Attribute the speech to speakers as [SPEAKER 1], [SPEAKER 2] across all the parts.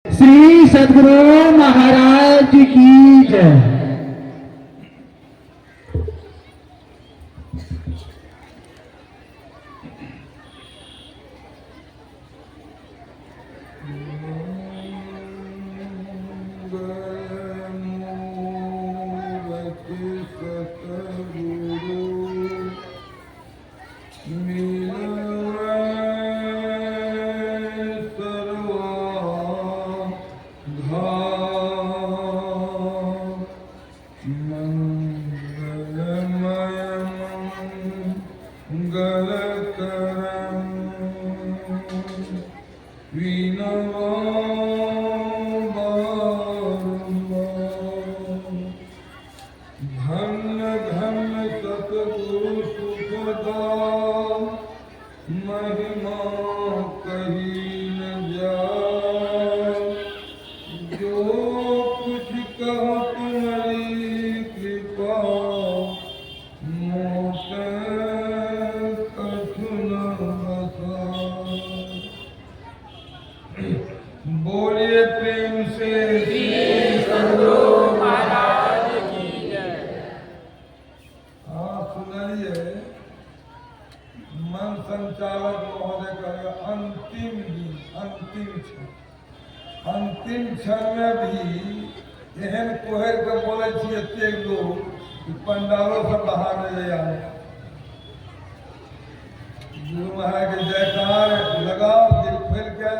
[SPEAKER 1] श्री सद्गुरु महाराज की जय।
[SPEAKER 2] बोलिए प्रेम से
[SPEAKER 3] श्री सद्गुरु महाराज की जय।
[SPEAKER 2] हाँ सुनिए, मन संचालक महोदय का अंतिम दिन, अंतिम क्षण में भी एहन कोहर के बोले छी एते लोग पंडालों से बाहर नहीं जाए। गुरु महाराज के जयकार लगाओ दिल खोल के,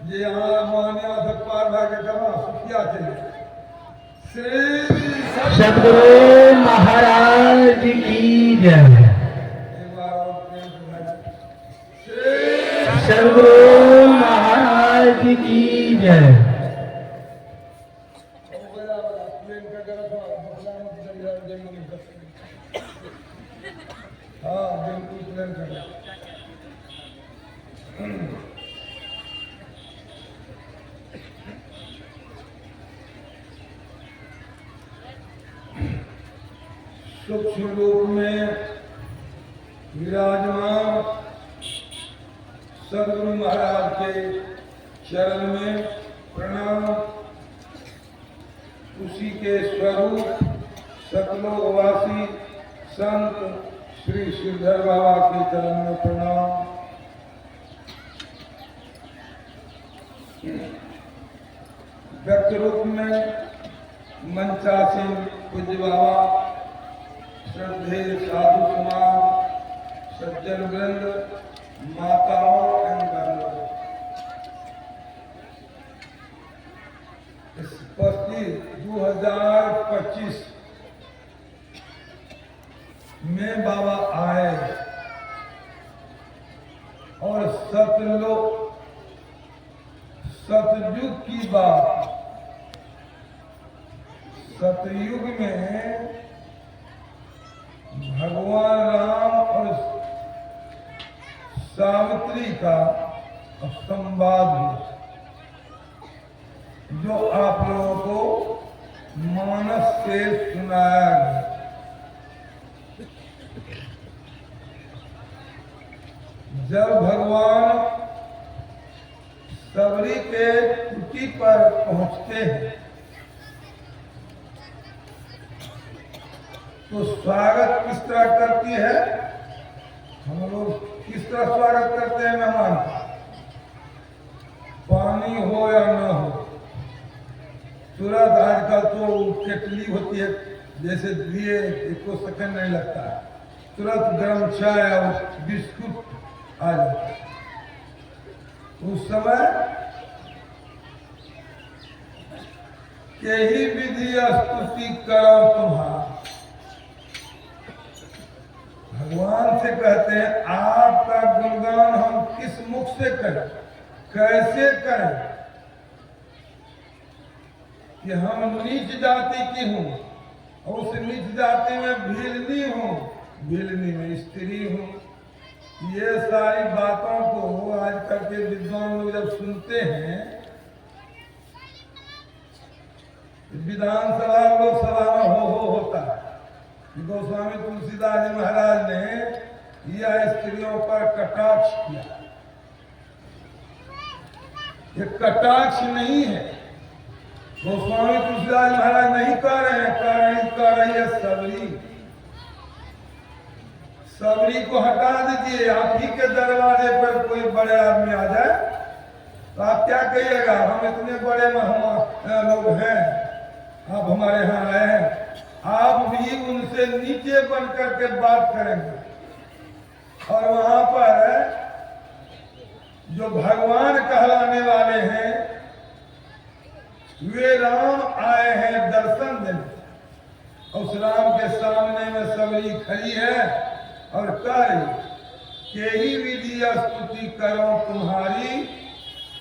[SPEAKER 2] ये यहाँ मोहनिया से पार भागे कमा सुखिया चले। श्री
[SPEAKER 1] सद्गुरु महाराज की जय।
[SPEAKER 2] एक बार और प्रेम से
[SPEAKER 1] सद्गुरु महाराज की जय।
[SPEAKER 2] हाँ बिल्कुल प्लेन कर। सूक्ष्म रूप में विराजमान सद्गुरु महाराज के चरण में प्रणाम। उसी के स्वरूप सकलोकवासी संत श्री श्रीधर बाबा के चरण में प्रणाम। व्यक्त रूप में मंचासीन पूज्य बाबा, श्रद्धे साधु समाज, सज्जन वृंद, माताओं एवं बहनों, उपस्थित 2025 में बाबा आए और सतयुग की बात, सतयुग में भगवान राम और सावित्री का संवाद हुआ, जो आप लोगों को मानस से सुनाया गया। जब भगवान सबरी के कुटी पर पहुंचते हैं तो स्वागत किस तरह करती है? हम लोग किस तरह स्वागत करते हैं मेहमान का? पानी हो या न हो, तुरंत आजकल तो केटली होती है, जैसे दिए एक सेकंड नहीं लगता है, तुरंत गर्म चाय और बिस्कुट आ जाता है। उस समय यही विधि स्तुति करो तुम्हारा। भगवान से कहते हैं आपका गुणगान हम किस मुख से करें, कैसे करें कि हम नीच जाति की हूं और उस नीच जाति में भीलनी हूं, भीलनी में स्त्री हूं। ये सारी बातों को आजकल के विद्वान लोग जब सुनते हैं, विधानसभा लोकसभा में हो होता है। गोस्वामी तुलसीदास जी महाराज ने यह स्त्रियों पर कटाक्ष किया। ये कटाक्ष नहीं है। गोस्वामी तुलसीदास महाराज नहीं कह रहे हैं, कह रही है सबरी। सबरी को हटा दीजिए। आप ही के दरवाजे पर कोई बड़े आदमी आ जाए तो आप क्या कहिएगा? हम इतने बड़े लोग हैं, आप हमारे यहाँ आए हैं। आप भी उनसे नीचे बन करके बात करेंगे। और वहां पर जो भगवान कहलाने वाले हैं वे राम आए हैं दर्शन देने। उस राम के सामने में सबरी खड़ी है और कह रही के ही विधि स्तुति करो तुम्हारी,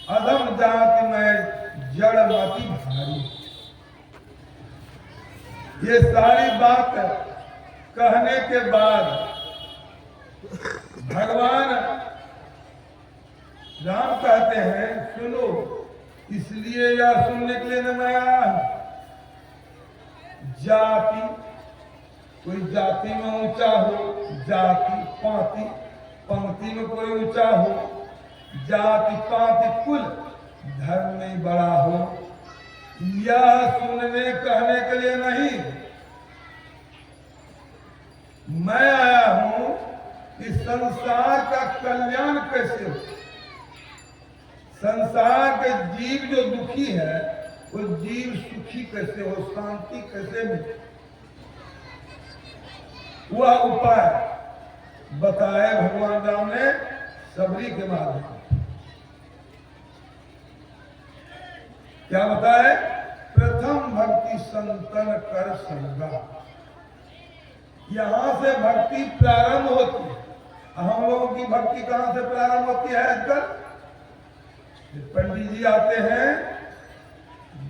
[SPEAKER 2] अधम जाति में जड़ मति भारी। ये सारी बात कहने के बाद भगवान राम कहते हैं सुनो, इसलिए या सुनने के लिए न मैं आया हूं। जाति, कोई जाति में ऊंचा हो, जाति पाति, पंक्ति में कोई ऊंचा हो, जाति पाति कुल धर्म नहीं बड़ा हो, यह सुनने कहने के लिए नहीं। मैं आया हूं कि संसार का कल्याण कैसे हो, संसार के जीव जो दुखी है वो जीव सुखी कैसे हो, शांति कैसे मिले, वह उपाय बताए भगवान राम ने सबरी के माध्यम। क्या बताए? प्रथम भक्ति संतन कर संगा। यहां से भक्ति प्रारंभ होती है। हम लोगों की भक्ति कहां से प्रारंभ होती है? आजकल पंडित जी आते हैं,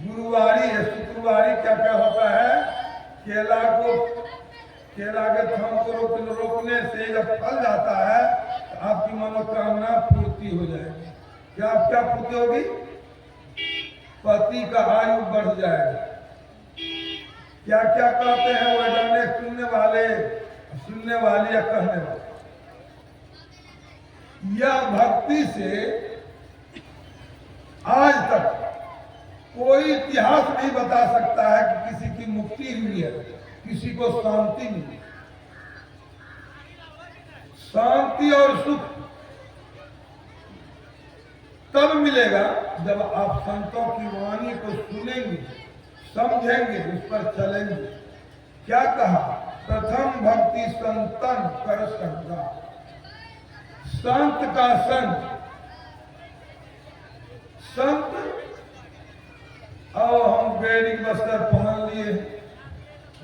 [SPEAKER 2] गुरुवारी है, शुक्रवारी क्या क्या होता है, केला के थम को रोकने से जब फल जाता है तो आपकी मनोकामना पूर्ति हो जाएगी। क्या पूर्ति होगी? पति का आयु बढ़ जाएगा। क्या क्या कहते हैं वो जाने, सुनने वाले या कहने वाले। यह भक्ति से आज तक कोई इतिहास नहीं बता सकता है कि किसी की मुक्ति हुई है, किसी को शांति मिली। शांति और सुख तब मिलेगा जब आप संतों की वाणी को सुनेंगे, समझेंगे, उस पर चलेंगे। क्या कहा? प्रथम भक्ति संतन कर संगा। संत का संग, संत और हम बेड़ी बस्तर पहन लिए हैं,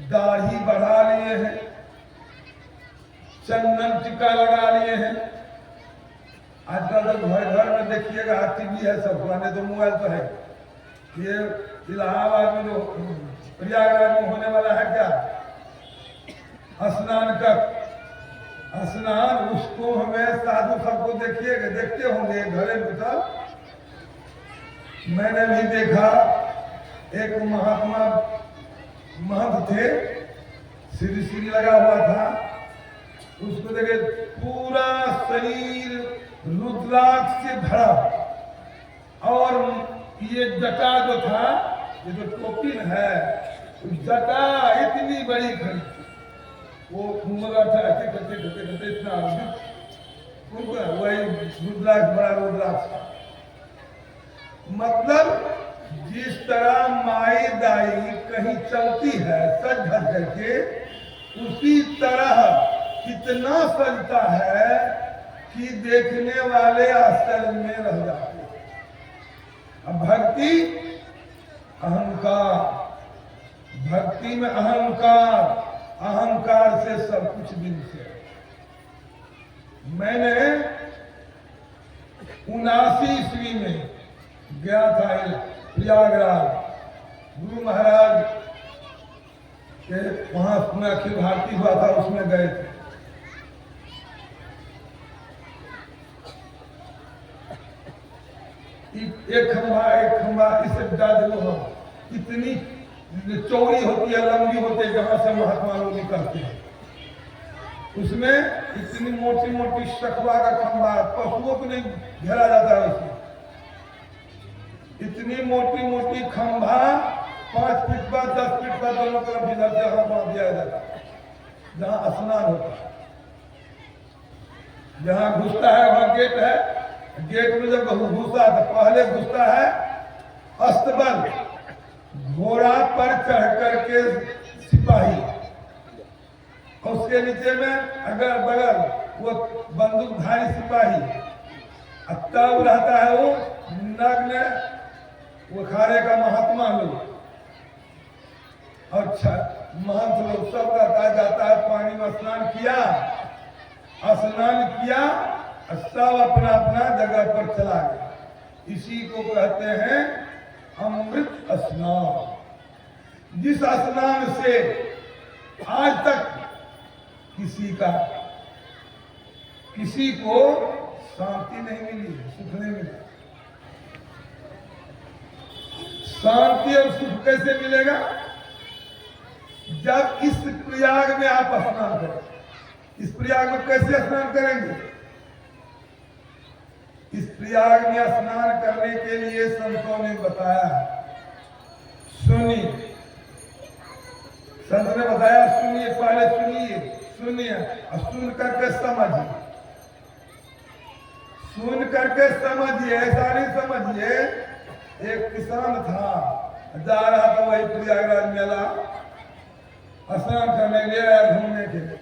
[SPEAKER 2] दाढ़ी बढ़ा लिए हैं, चंदन टीका लगा लिए हैं। आजकल तो घर में देखिएगा टीवी है, सब पुराने तो मोबाइल तो है। ये इलाहाबाद में जो प्रयागराज में होने वाला है क्या स्नान, उसको हमें साधु सबको देखिएगा, देखते होंगे घरे बेटा। मैंने भी देखा, एक महात्मा महंत थे, सीढ़ी लगा हुआ था, उसको देखे पूरा शरीर रुद्राक्ष से भरा, और ये जटा जो था, ये जो टोपी है, जटा इतनी बड़ी खड़ी, वो घूमगा था ऐसे करते इतना वही रुद्राक्ष, बड़ा रुद्राक्ष। मतलब जिस तरह माई दाई कहीं चलती है सज धज करके, उसी तरह कितना सजता है कि देखने वाले आश्चर्य में रह जाते हैं। अब भक्ति अहंकार, भक्ति में अहंकार, अहंकार से सब कुछ दिन से। मैंने 79 ईस्वी में गया था प्रयागराज, गुरु महाराज के वहां में अखिल भारती हुआ था, उसमें गए थे। एक खंबा इससे ज्यादा इतनी चौड़ी होती है, लंबी होती है, जहां से महात्मा लोग निकलते हैं। उसमें इतनी मोटी मोटी शखवा का खंबा, पशुओं को नहीं घेरा जाता है उसमें। इतनी मोटी मोटी खंभा 5 फीट का 10 फीट का दोनों तरफ इधर से वहां बांध दिया जाता है, जहां स्नान होता है। जहां घुसता है वहां गेट है, गेट में जब घुसा तो पहले घुसता है अस्तबल, घोड़ा पर चढ़ करके सिपाही, और उसके नीचे में अगल बगल वो बंदूकधारी सिपाही, तब रहता है वो नग्न वो खारे का महात्मा लोग और महंत लोग, सब रहता है, जाता है पानी में स्नान किया, सब अपना अपना जगह पर चला गया। इसी को कहते हैं अमृत स्नान। जिस स्नान से आज तक किसी को शांति नहीं मिली, सुख नहीं मिला। शांति और सुख कैसे मिलेगा? जब इस प्रयाग में आप स्नान करें। इस प्रयाग में कैसे स्नान करेंगे? इस प्रयाग में स्नान करने के लिए संतों ने बताया, सुनिए, संत ने बताया, सुनिए, पहले सुनिए और सुन करके समझिए, सुन करके समझिए, ऐसा नहीं समझिए। एक किसान था, जा रहा था वही प्रयागराज मेला, स्नान करने ले आया घूमने के लिए।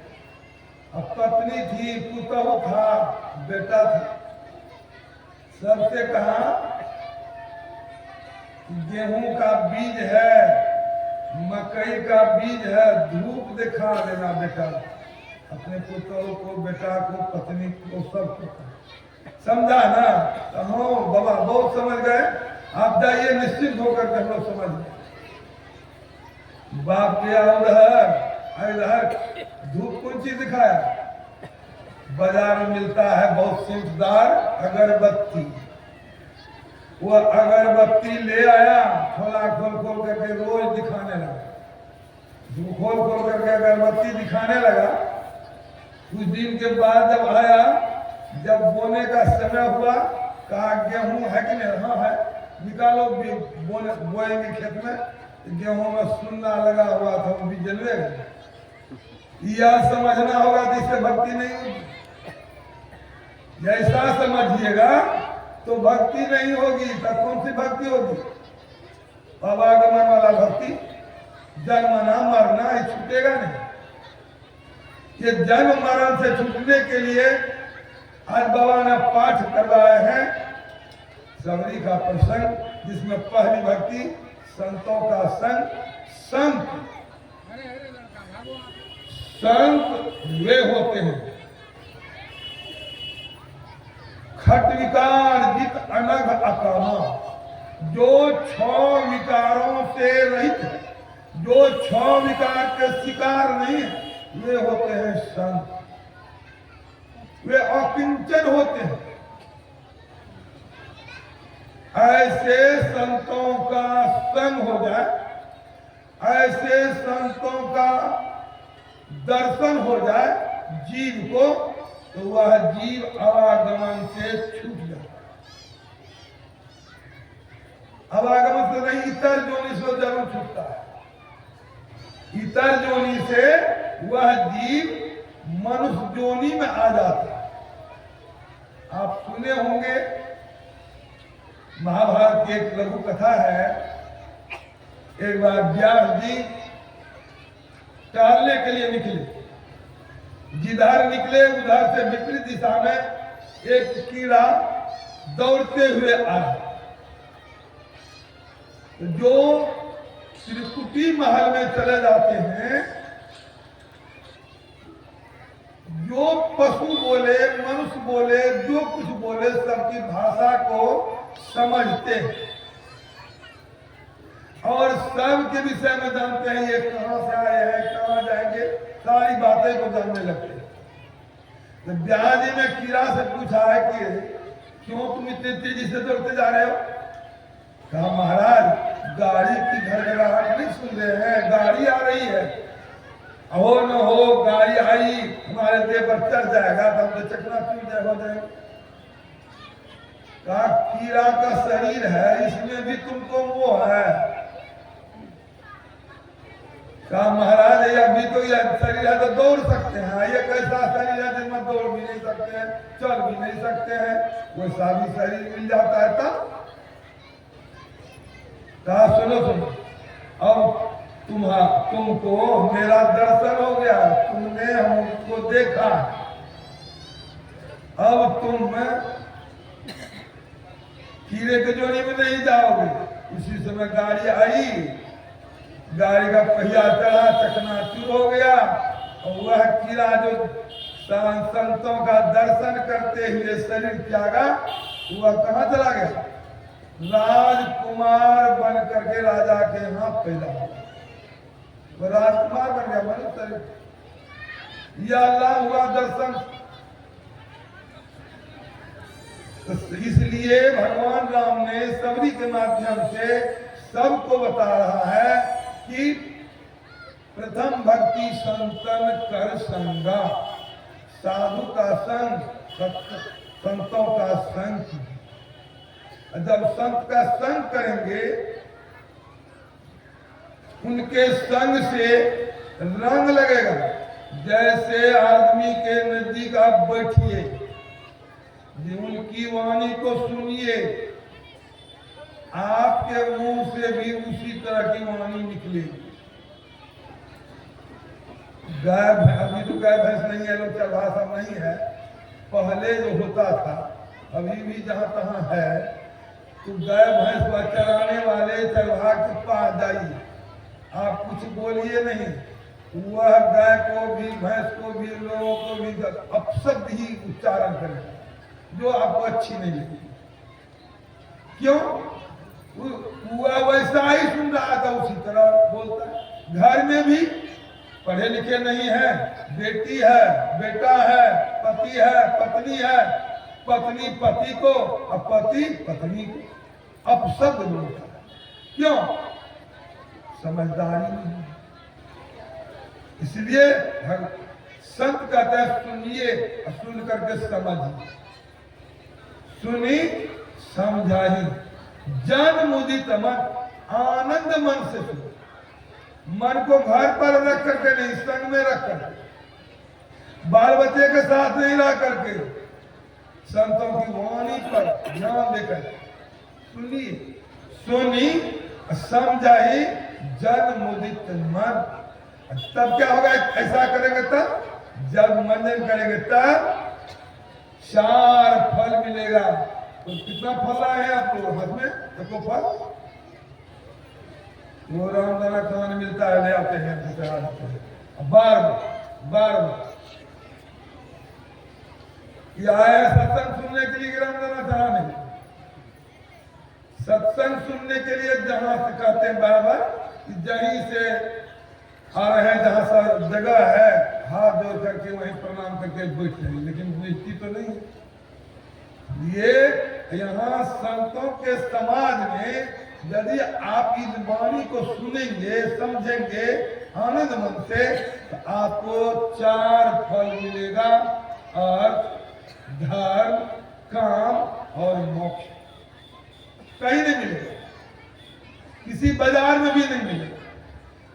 [SPEAKER 2] अब पत्नी थी, पुतहु था, बेटा था, सबसे कहा गेहूं का बीज है, मकई का बीज है, धूप दिखा देना बेटा, अपने पुतों को, बेटा को, पत्नी को, सबको समझा ना? तो हाँ बाबा बहुत समझ गए, आप जाइए निश्चिंत होकर के हम लोग समझ गए। बाप गया उधर धूप कौन चीज दिखाया? बाजार में मिलता है बहुत सेंटदार अगरबत्ती, वो अगरबत्ती ले आया, खोला खोल करके रोज दिखाने लगा, खोल करके अगरबत्ती दिखाने लगा। कुछ दिन के बाद जब आया, जब बोने का समय हुआ, कहा गेहूं है कि नहीं? हाँ है, निकालो, बोएंगे खेत में। गेहूं में सुन्ना लगा हुआ था, वो भी जलवेगा। यह समझना होगा जिससे भक्ति नहीं होगी। जैसा समझिएगा तो भक्ति नहीं होगी, तब कौन सी भक्ति होगी? आवागमन वाला भक्ति, जन्मना मरना ये छूटेगा नहीं। ये जन्म मरण से छूटने के लिए आज बाबा ने पाठ करवाए हैं सबरी का प्रसंग, जिसमें पहली भक्ति संतों का संग। संत वे होते हैं खट विकार जित अनघ अकामा, जो 6 विकारों से रहित है, जो 6 विकार के शिकार नहीं है, वे होते हैं संत। वे अकिंचन होते हैं। ऐसे संतों का संग हो जाए, ऐसे संतों का दर्शन हो जाए जीव को, तो वह जीव आवागमन से छूट जाता है। आवागमन से नहीं, इतर जोनि से जरूर छूटता है। इतर जोनि से वह जीव मनुष्य जोनि में आ जाता है। आप सुने होंगे, महाभारत की एक लघु कथा है। एक बार व्यास जी टहलने के लिए निकले, जिधर निकले उधर से विपरीत दिशा में एक कीड़ा दौड़ते हुए आया। जो त्रिकुटी महल में चले जाते हैं, जो पशु बोले, मनुष्य बोले, जो कुछ बोले, सबकी भाषा को समझते हैं और सब के विषय में जानते हैं। ये कहां से आए हैं, कहां जाएंगे, सारी बातें को जानने लगते हैं। तो व्यास जी ने कीड़ा से पूछा है कि क्यों तुम इतनी तेजी से दौड़ते जा रहे हो? कहा महाराज, गाड़ी की घड़घड़ाहट नहीं सुन रहे हैं, गाड़ी आ रही है। हो न हो गाड़ी आई, हमारे देह पर चढ़ जाएगा तो हम तो चकनाचूर हो जाएंगे। का कीड़ा का शरीर है, इसमें भी तुमको मोह है। कहा महाराज ये अभी तो यह शरीर है तो दौड़ सकते हैं, ये कैसा शरीर है जिसमें दौड़ भी नहीं सकते हैं, चल भी नहीं सकते हैं, वैसा भी शरीर मिल जाता है तब। कहा सुनो सुनो, अब तुमको मेरा दर्शन हो गया, तुमने हमको देखा, अब तुम कीड़े के जोड़ी में नहीं जाओगे। उसी समय गाड़ी आई, गाड़ी का पहिया चढ़ा, चकनाचूर हो गया, और वह कीड़ा जो संतों का दर्शन करते हुए शरीर त्यागा, वह कहाँ चला गया? राजकुमार बन करके राजा के यहाँ पैदा हुआ। वो राजकुमार बन गया मनुष्य। यह अल्लाह हुआ दर्शन। तो इसलिए भगवान राम ने सबरी के माध्यम से सबको बता रहा है कि प्रथम भक्ति संतन कर संगा, साधु का संग, संतों का संग। जब संत का संग करेंगे, उनके संग से रंग लगेगा। जैसे आदमी के नजदीक आप बैठिए, उनकी वाणी को सुनिए, आपके मुंह से भी उसी तरह की वाणी निकलेगी। गाय, अभी तो गाय भैंस नहीं है, लोग भाषा नहीं है, पहले जो होता था, अभी भी जहां तहां है, तो गाय भैंस व चराने वाले चरवाहा के पास जाइए, आप कुछ बोलिए नहीं, वह गाय को भी भैंस को भी लोगों को भी अपशब्द ही उच्चारण करेगा जो आपको अच्छी नहीं लगेगी। क्यों? वह वैसा ही सुन रहा था, उसी तरह बोलता है। घर में भी पढ़े लिखे नहीं है, बेटी है, बेटा है, पति है, पत्नी है, पत्नी पति को और पति पत्नी को अपशब्द बोलता है। क्यों? समझदारी नहीं। इसलिए संत कहते हैं सुनिए और सुन करके समझिए। सुनी समझाही, जन मुदित मन, आनंद मन से सुनो। मन को घर पर रख करके नहीं, संग में रख करके, बाल बच्चे के साथ नहीं रह करके, संतों की वाणी पर ध्यान देकर सुनिए। सुनी समझाई, जन मुदित मन। तब क्या होगा? ऐसा करेंगे तब, जब मंजन करेंगे तब 4 फल मिलेगा। तो कितना फल आए हैं आप लोग हाथ में? देखो फल, वो रामदाना खाने मिलता है, ले आते हैं बार ये आया सत्संग सुनने के लिए, रामदाना चढ़ाने, सत्संग सुनने के लिए। जहां से कहते हैं बार जहीं से आ रहे हैं, जहां सा जगह है, हाथ जोड़ करके वहीं प्रणाम करके बैठ रहे, लेकिन बेइज्जती तो नहीं है। ये यहाँ संतों के समाज में यदि आप इस वाणी को सुनेंगे, समझेंगे आनंद मन से, तो आपको 4 फल मिलेगा, और धर्म, काम और मोक्ष। कहीं नहीं मिलेगा, किसी बाजार में भी नहीं मिलेगा,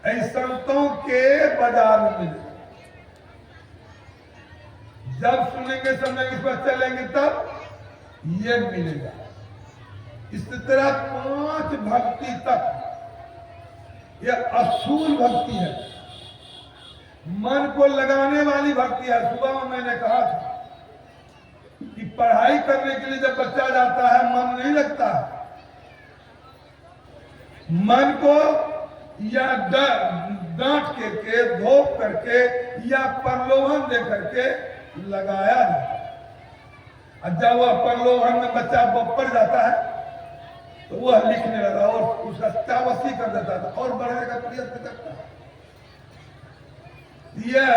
[SPEAKER 2] ऐसे संतों के बाजार में मिलेगा। जब सुनेंगे समझेंगे, इस पर चलेंगे तब ये मिलेगा। इस तरह 5 भक्ति तक यह असूल भक्ति है, मन को लगाने वाली भक्ति है। सुबह में मैंने कहा था कि पढ़ाई करने के लिए जब बच्चा जाता है, मन नहीं लगता। मन को या डांट करके, धोप करके या प्रलोभन दे करके लगाया जाता है। और जब वह प्रलोभन में बच्चा पड़ जाता है, तो वह लिखने लगा और उसका चावसी कर देता था और बढ़ने का प्रयत्न करता है। यह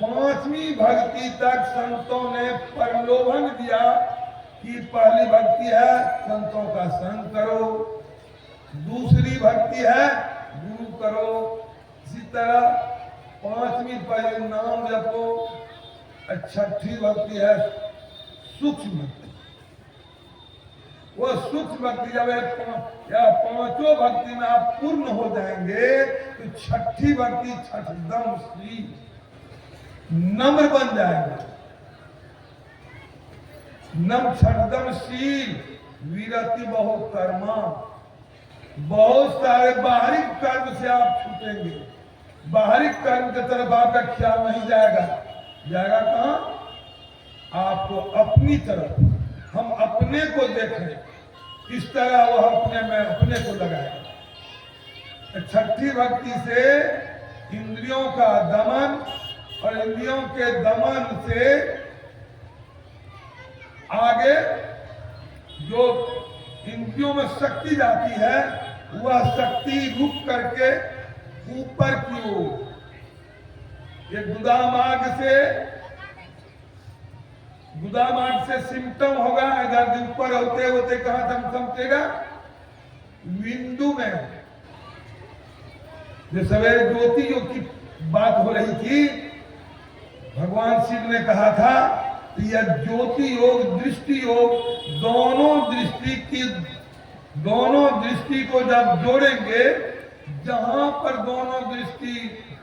[SPEAKER 2] 5वीं भक्ति तक संतों ने प्रलोभन दिया कि पहली भक्ति है संतों का संग करो, दूसरी भक्ति है गुरु करो, इसी तरह 5वीं पहले नाम जपो, 6ठी भक्ति है सूक्ष्म। वो सूक्ष्म भक्ति जब या पांचों भक्ति में आप पूर्ण हो जाएंगे तो छठी भक्ति छठदम श्री नम्र बन जाएगा। नम छठदम शील वीरति बहु कर्मा, बहुत सारे बाहरी कर्म से आप छूटेंगे। बाहरी कर्म की तरफ आपका ख्याल नहीं जाएगा। जाएगा कहां? आपको अपनी तरफ, हम अपने को देखें, इस तरह वह अपने में अपने को लगाएगा। छठी भक्ति से इंद्रियों का दमन और इंद्रियों के दमन से आगे जो इंद्रियों में शक्ति जाती है वह शक्ति रुक करके ऊपर की ओर एक गुदामार्ग से सिम्टम होगा। इधर ऊपर होते होते कहां तक समझेगा? बिंदु में। जो सवेरे ज्योति योग की बात हो रही थी, भगवान शिव ने कहा था कि यह ज्योति योग दृष्टि योग दोनों दृष्टि को जब जोड़ेंगे, जहां पर दोनों दृष्टि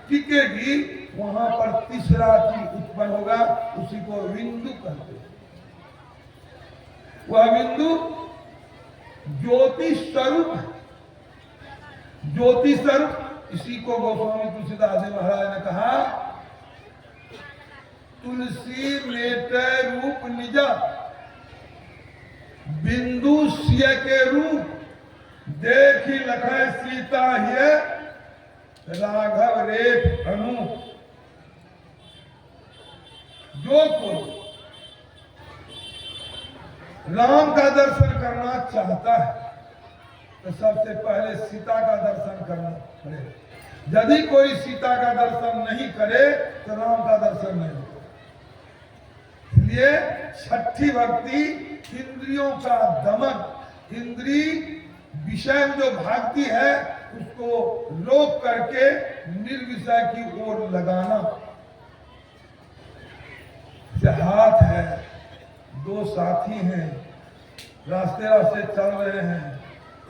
[SPEAKER 2] टिकेगी वहां पर तीसरा चीज उत्पन्न होगा, उसी को बिंदु कहते हैं। वह बिंदु ज्योति स्वरूप है। ज्योति स्वरूप इसी को गोस्वामी तुलसीदास जी महाराज ने कहा, तुलसी लेटे रूप निजा बिंदु सिय के रूप, देखी लखै सीता है राघव रेख अनु। जो कोई राम का दर्शन करना चाहता है तो सबसे पहले सीता का दर्शन करना पड़ेगा। यदि कोई सीता का दर्शन नहीं करे तो राम का दर्शन नहीं करे। इसलिए छठी भक्ति इंद्रियों का दमन, इंद्री विषय में जो भागती है उसको रोक करके निर्विषय की ओर लगाना। हाथ है, दो साथी हैं, रास्ते चल रहे हैं,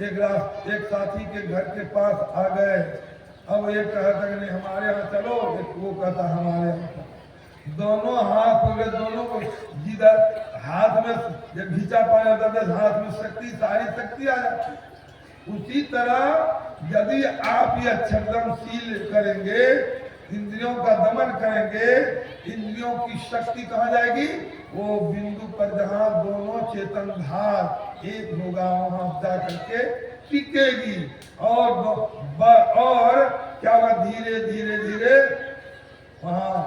[SPEAKER 2] एक साथी के घर के पास आ गए। अब एक कहता कि नहीं हमारे यहाँ चलो, एक वो कहता हमारे यहाँ। दोनों हाथ हो गए, दोनों को जिधर हाथ में जब घींचा पाया तब हाथ में शक्ति, सारी शक्ति आ जाती। उसी तरह यदि आप यह छठदमशील करेंगे, इंद्रियों का दमन करेंगे, इंद्रियों की शक्ति कहाँ जाएगी? वो बिंदु पर जहाँ दोनों चेतन धार एक होगा वहां जा करके टिकेगी। और क्या होगा? धीरे धीरे धीरे वहां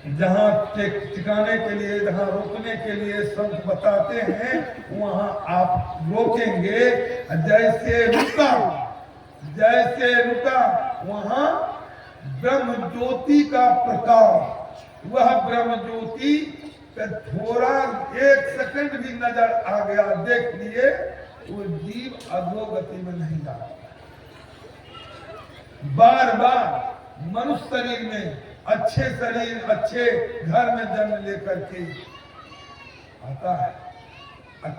[SPEAKER 2] जहां टिकाने के लिए, जहां रोकने के लिए संत बताते हैं वहां आप रोकेंगे। जैसे रुका वहां ब्रह्म ज्योति का प्रकाश, वह ब्रह्म ज्योति थोड़ा 1 सेकंड भी नजर आ गया, देख लिए, वो जीव अधोगति में नहीं जाता। बार बार मनुष्य शरीर में, अच्छे शरीर, अच्छे घर में जन्म लेकर के आता है।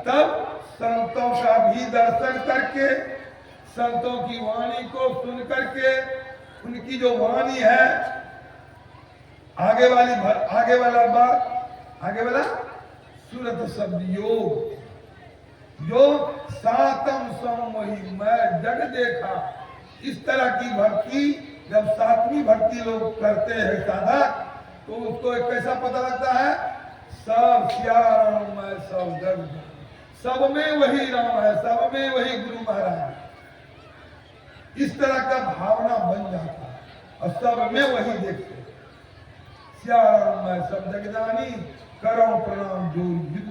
[SPEAKER 2] तब संतों का भी दर्शन करके, संतों की वाणी को सुन करके, उनकी जो वाणी है, आगे वाला सूरत शब्द योग, जो सातम समोही मैं जग देखा, इस तरह की भक्ति जब सातवीं भक्ति लोग करते हैं साधक, तो उसको कैसा पता लगता है? सब सिया राम है, सब जग, सब में वही राम है, सब में वही गुरु महाराज। इस तरह का भावना बन जाता है और सब में वही देखते हैं। सिया राम है, सब जग जानी, करो प्रणाम जो युग।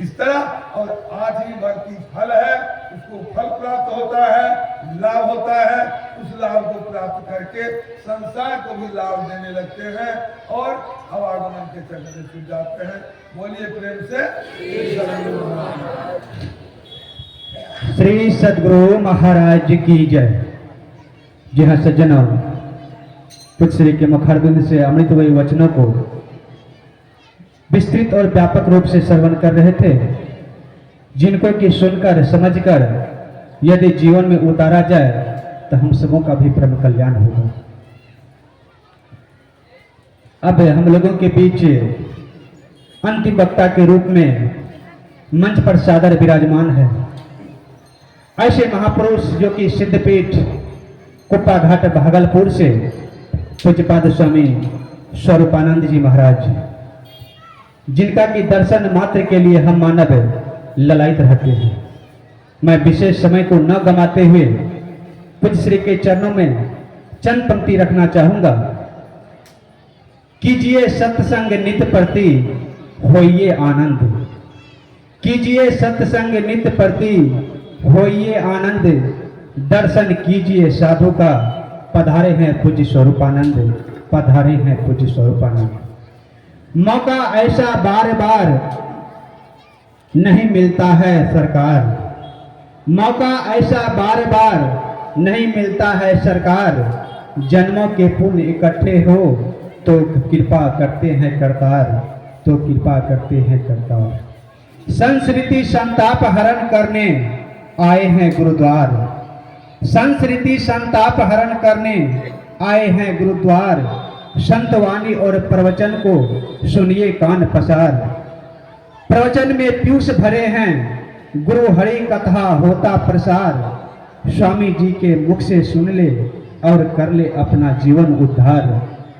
[SPEAKER 2] इस तरह, और 8वीं भक्ति फल है, उसको फल प्राप्त होता है, लाभ होता है। उस लाभ को प्राप्त करके संसार को भी लाभ देने लगते हैं और आवागमन के चक्कर छूट जाते हैं। बोलिए प्रेम से
[SPEAKER 1] श्री सद्गुरु महाराज की जय। जी हाँ सज्जनों, कुछ श्री के मुखारबिंद से अमृतमयी वचनों को विस्तृत और व्यापक रूप से श्रवण कर रहे थे, जिनको कि सुनकर समझकर यदि जीवन में उतारा जाए तो हम सबों का भी परम कल्याण होगा। अब हम लोगों के बीच अंतिम वक्ता के रूप में मंच पर सादर विराजमान है ऐसे महापुरुष जो कि सिद्धपीठ कुप्पा घाट भागलपुर से पूज्यपाद स्वामी स्वरूपानंद जी महाराज, जिनका कि दर्शन मात्र के लिए हम मानव ललायित रहते हैं। मैं विशेष समय को न गंवाते हुए पूज्य श्री के चरणों में चंद पंक्ति रखना चाहूंगा। कीजिए सत्संग नित प्रति होइए आनंद, कीजिए सत्संग नित प्रति होइए आनंद, दर्शन कीजिए साधु का पधारे हैं पूज्य स्वरूपानंद, पधारे हैं पूज्य स्वरूपानंद। मौका ऐसा बार बार नहीं मिलता है सरकार, मौका ऐसा बार बार नहीं मिलता है सरकार, जन्मों के पुण्य इकट्ठे हो तो कृपा करते हैं करतार, तो कृपा करते हैं करतार। संस्कृति संताप हरण करने आए हैं गुरुद्वार, संस्कृति संताप हरण करने आए हैं गुरुद्वार, संतवाणी और प्रवचन को सुनिए कान पसार। प्रवचन में पीयूष भरे हैं, गुरु हरि कथा होता प्रसार, स्वामी जी के मुख से सुन ले और कर ले अपना जीवन उद्धार,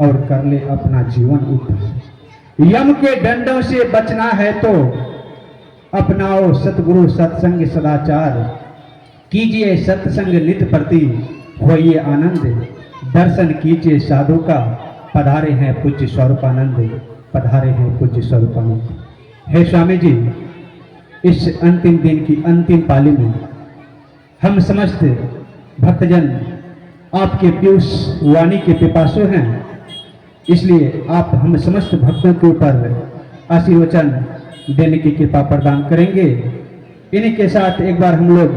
[SPEAKER 1] और कर ले अपना जीवन उद्धार। यम के दंडों से बचना है तो अपनाओ सतगुरु सत्संग सदाचार, कीजिए सत्संग नित प्रति होइए आनंद, दर्शन कीजिए साधु का पधारे हैं पूज्य स्वरूपानंद, पधारे हैं पूज्य स्वरूपानंद। हे स्वामी जी, इस अंतिम दिन की अंतिम पाली में हम समस्त भक्तजन आपके पीयूष वाणी के पिपासु हैं, इसलिए आप हम समस्त भक्तों के ऊपर आशीर्वचन देने की कृपा प्रदान करेंगे। इन्हीं के साथ एक बार हम लोग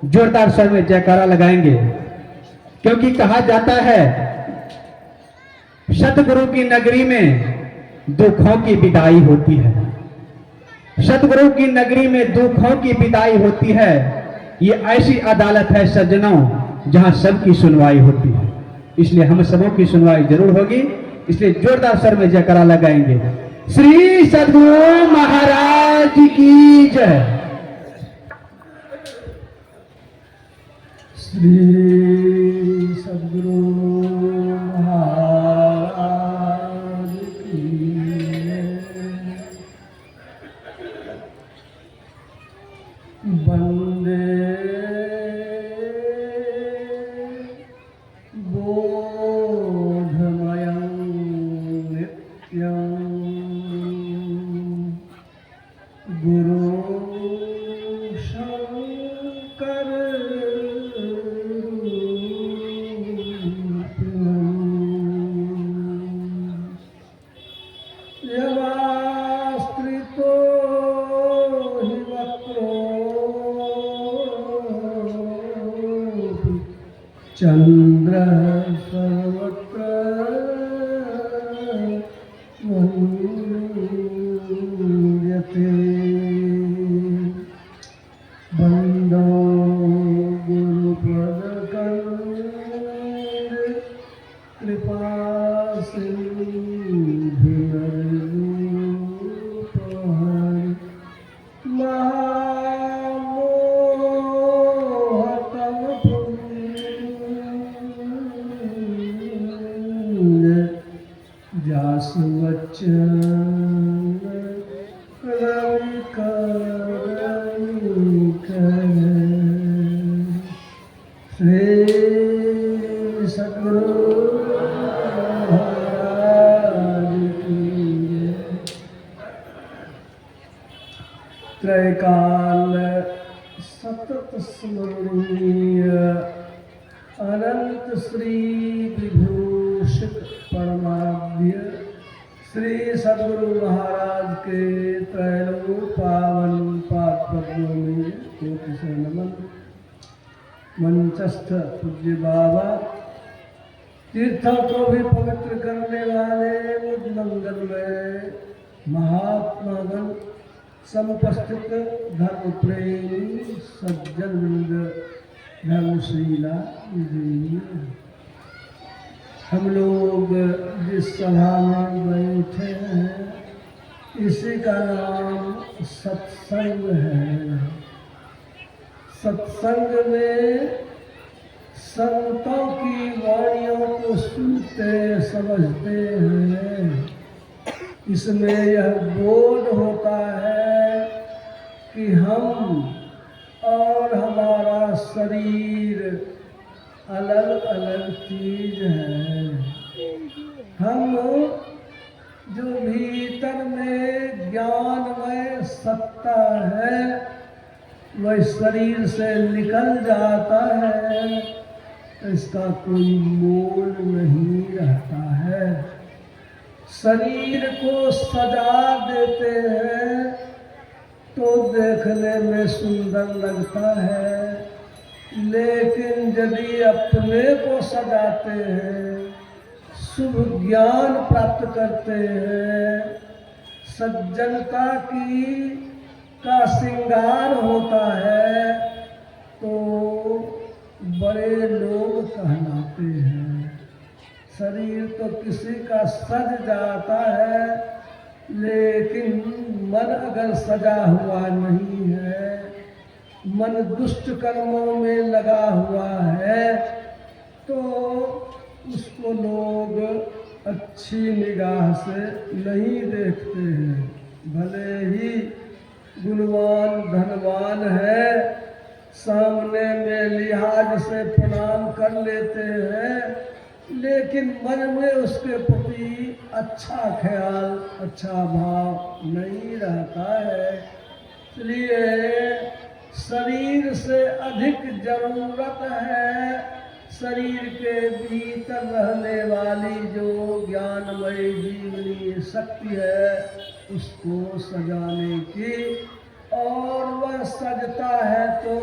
[SPEAKER 1] जोरदार स्वर में जयकारा लगाएंगे, क्योंकि कहा जाता है सतगुरु की नगरी में दुखों की विदाई होती है, सतगुरु की नगरी में दुखों की विदाई होती है। ये ऐसी अदालत है सज्जनों जहां सबकी सुनवाई होती है, इसलिए हम सबों की सुनवाई जरूर होगी, इसलिए जोरदार स्वर में जयकारा लगाएंगे। श्री सद्गुरु महाराज की जय।
[SPEAKER 2] श्री सद्गुरु महाराज की वंदे बोधमयं नित्यं गुरु शंकर यवास्त्रितो हि वक्रो चंद्र सर्वत्र वन्द्यते, बंदो गुरुपदकंद कृपा सिंधुरूपहर, महामोहतम पुण्य जासु वचन रवि कर। श्री सद्गुरु महाराज की जय। त्रैकाल सतत स्मरणीय अनंत श्री विभूषित परमाद्य श्री सद्गुरु महाराज के त्रैलोक पावन पाद पद्मों में कोटि से नमन। मंचस्थ पूज्य बाबा, तीर्थों को भी पवित्र करने वाले मुझ मंगल में
[SPEAKER 4] महात्मागण समुपस्थित धर्म प्रेमी सज्जन वृंद धर्मशीला देवी, हम लोग जिस सभा में बैठे हैं इसी का नाम सत्संग है। सत्संग में संतों की वाणियों को सुनते समझते हैं। इसमें यह बोध होता है कि हम और हमारा शरीर अलग अलग चीज है। हम जो भीतर में ज्ञानमय सत्ता है वह शरीर से निकल जाता है, इसका कोई मोल नहीं रहता है। शरीर को सजा देते हैं तो देखने में सुंदर लगता है, लेकिन यदि अपने को सजाते हैं, शुभ ज्ञान प्राप्त करते हैं, सज्जनता का श्रृंगार होता है, तो बड़े लोग कहलाते हैं। शरीर तो किसी का सज जाता है, लेकिन मन अगर सजा हुआ नहीं है, मन दुष्ट कर्मों में लगा हुआ है, तो उसको लोग अच्छी निगाह से नहीं देखते हैं। भले ही गुणवान धनवान है, सामने में लिहाज से प्रणाम कर लेते हैं, लेकिन मन में उसके प्रति अच्छा ख्याल अच्छा भाव नहीं रहता है। इसलिए शरीर से अधिक जरूरत है शरीर के भीतर रहने वाली जो ज्ञानमय जीवनी शक्ति है उसको सजाने की, और वह सजता है तो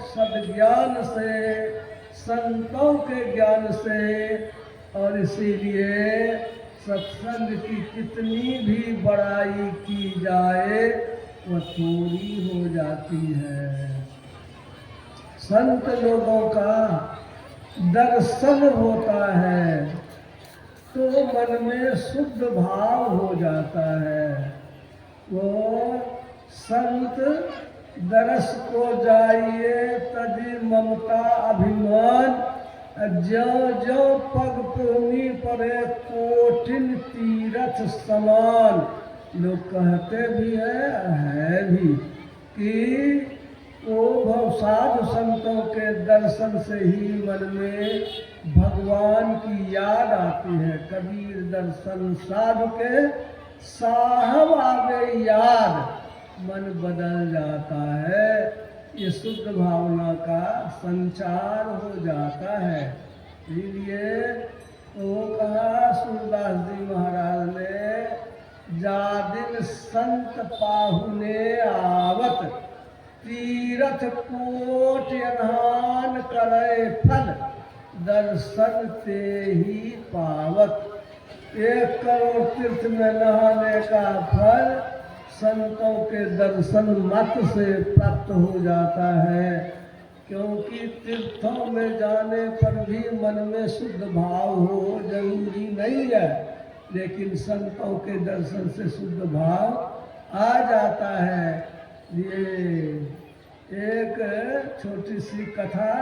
[SPEAKER 4] सद्ज्ञान से, संतों के ज्ञान से। और इसीलिए सत्संग की कितनी भी बड़ाई की जाए वह थोड़ी हो जाती है। संत लोगों का दर्शन होता है तो मन में शुद्ध भाव हो जाता है। वो संत दरस को जाइए तजी ममता अभिमान, ज्यों ज्यों पग पूनी पड़े कोटिन तीरथ समान। लोग कहते भी है भी कि वो साधु संतों के दर्शन से ही मन में भगवान की याद आती है। कबीर दर्शन साधु के साहब आवे याद, मन बदल जाता है। ये शुद्ध भावना का संचार हो जाता है। इसलिए वो कहा सूरदास जी महाराज ने, जा दिन संत पाहुने आवत, तीरथ कोट अनहान करे फल, दर्शन ते ही पावत। 1 करोड़ तीर्थ में नहाने का फल संतों के दर्शन मात्र से प्राप्त हो जाता है। क्योंकि तीर्थों में जाने पर भी मन में शुद्ध भाव हो जरूरी नहीं है, लेकिन संतों के दर्शन से शुद्ध भाव आ जाता है। ये एक छोटी सी कथा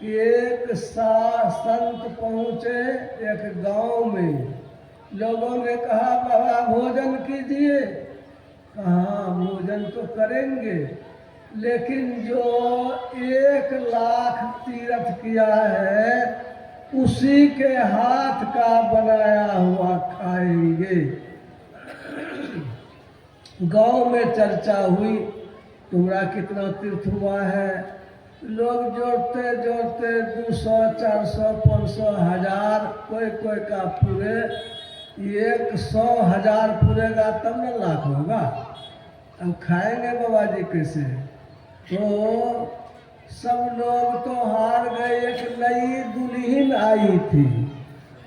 [SPEAKER 4] कि एक संत पहुँचे एक गांव में। लोगों ने कहा बाबा भोजन कीजिए। कहा भोजन तो करेंगे, लेकिन जो 1 लाख तीर्थ किया है उसी के हाथ का बनाया हुआ खाएंगे। गांव में चर्चा हुई, तुम्हारा कितना तीर्थ हुआ है? लोग जोड़ते जोड़ते 200, 400, 500, 1000, कोई का पूरे 100,000 पूरेगा तब न लाख होगा। अब खाएंगे बाबा जी कैसे? तो सब लोग तो हार गए। एक नई दुल्हन आई थी,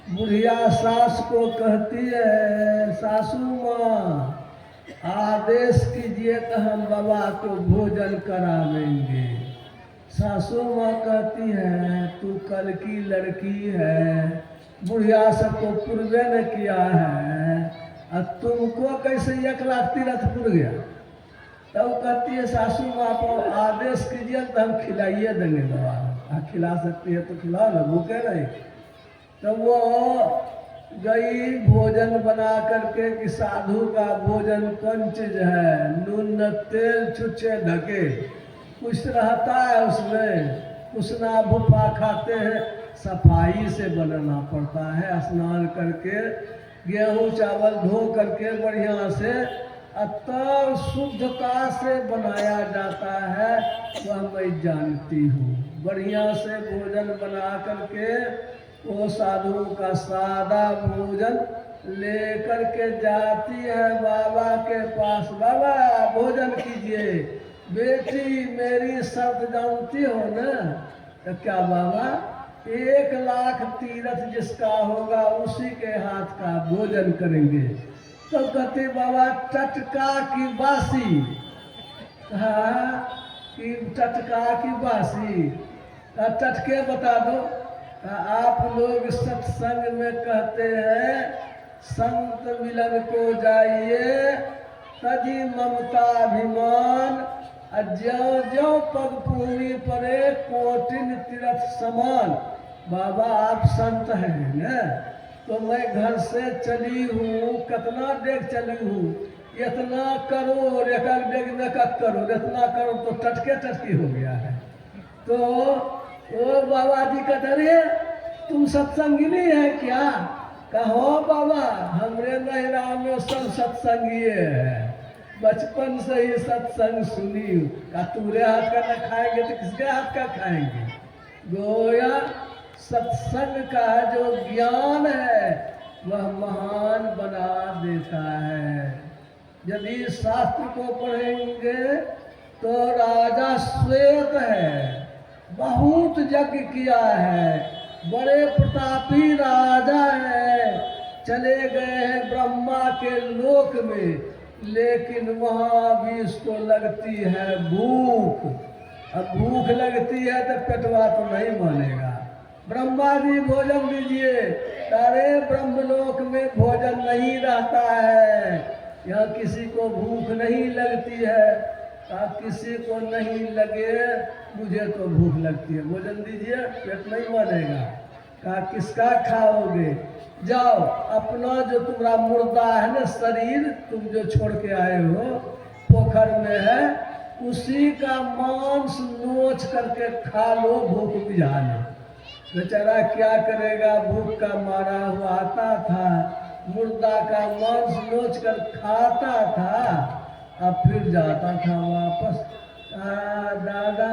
[SPEAKER 4] बुढ़िया सास को कहती है, सासू माँ आदेश कीजिए तो हम बाबा को भोजन करावेंगे। सासू माँ कहती है तू कल की लड़की है, बुढ़िया सबको पूर्वे न किया है, और तुमको कैसे 1 लाख तीरथ पुर गया। तब कहती है सासू माँ को आदेश कीजिए तो हम खिलाइए देंगे बाबा। खिला सकती है तो खिलाओ ना, भूखे नहीं। तो वो गई भोजन बना करके कि साधु का भोजन कौन चीज है, नून न तेल छुच्छे ढके, कुछ रहता है उसमें, उसना भूपा खाते हैं, सफाई से बनाना पड़ता है। स्नान करके गेहूं चावल धो करके बढ़िया से तब शुद्धता से बनाया जाता है, वह मैं जानती हूँ। बढ़िया से भोजन बना करके वो साधु का सादा भोजन लेकर के जाती है बाबा के पास। बाबा भोजन कीजिए। बेटी मेरी शर्त जानती हो ना? तो क्या बाबा? 1 लाख तीरथ जिसका होगा उसी के हाथ का भोजन करेंगे। तो कहते बाबा टटका की बासी, हाँ कि टटका की बासी, टटके बता दो। आप लोग सत्संग में कहते हैं संत मिलन को जाइए, तजी ममता अभिमान, ज्यों ज्यों पग पूरी परे कोटिन तीरथ समान। बाबा आप संत हैं ना, तो मैं घर से चली हूँ, कितना देर चली हूँ, इतना करोड़, एक डेग में का करोड़, इतना करोड़ तो टटके टटकी हो गया है। तो ओ बाबा जी कहते रहे तुम सत्संगिनी है क्या? कहो बाबा हमरे नहरा में सब सत्संगी है, बचपन से ही सत्संग सुनी। का तुरे हाथ का न खाएंगे तो किसके हाथ का खाएंगे? गोया सत्संग का जो ज्ञान है वह महान बना देता है। यदि शास्त्र को पढ़ेंगे तो राजा श्वेत है, बहुत यज्ञ किया है, बड़े प्रतापी राजा है, चले गए हैं ब्रह्मा के लोक में, लेकिन वहाँ भी इसको लगती है भूख। अब भूख लगती है तो पेटवा तो नहीं मानेगा। ब्रह्मा जी भोजन दीजिए, अरे ब्रह्मलोक में भोजन नहीं रहता है, यहाँ किसी को भूख नहीं लगती है। किसी को नहीं लगे, मुझे तो भूख लगती है, भोजन दीजिए, पेट नहीं मानेगा। कहा किसका खाओगे? जाओ अपना जो तुम्हारा मुर्दा है ना शरीर, तुम जो छोड़ के आए हो पोखर में है, उसी का मांस नोच करके खा लो, भूख बुझा लो। बेचारा क्या करेगा, भूख का मारा हुआ आता था, मुर्दा का मांस नोच कर खाता था, अब फिर जाता था वापस। दादा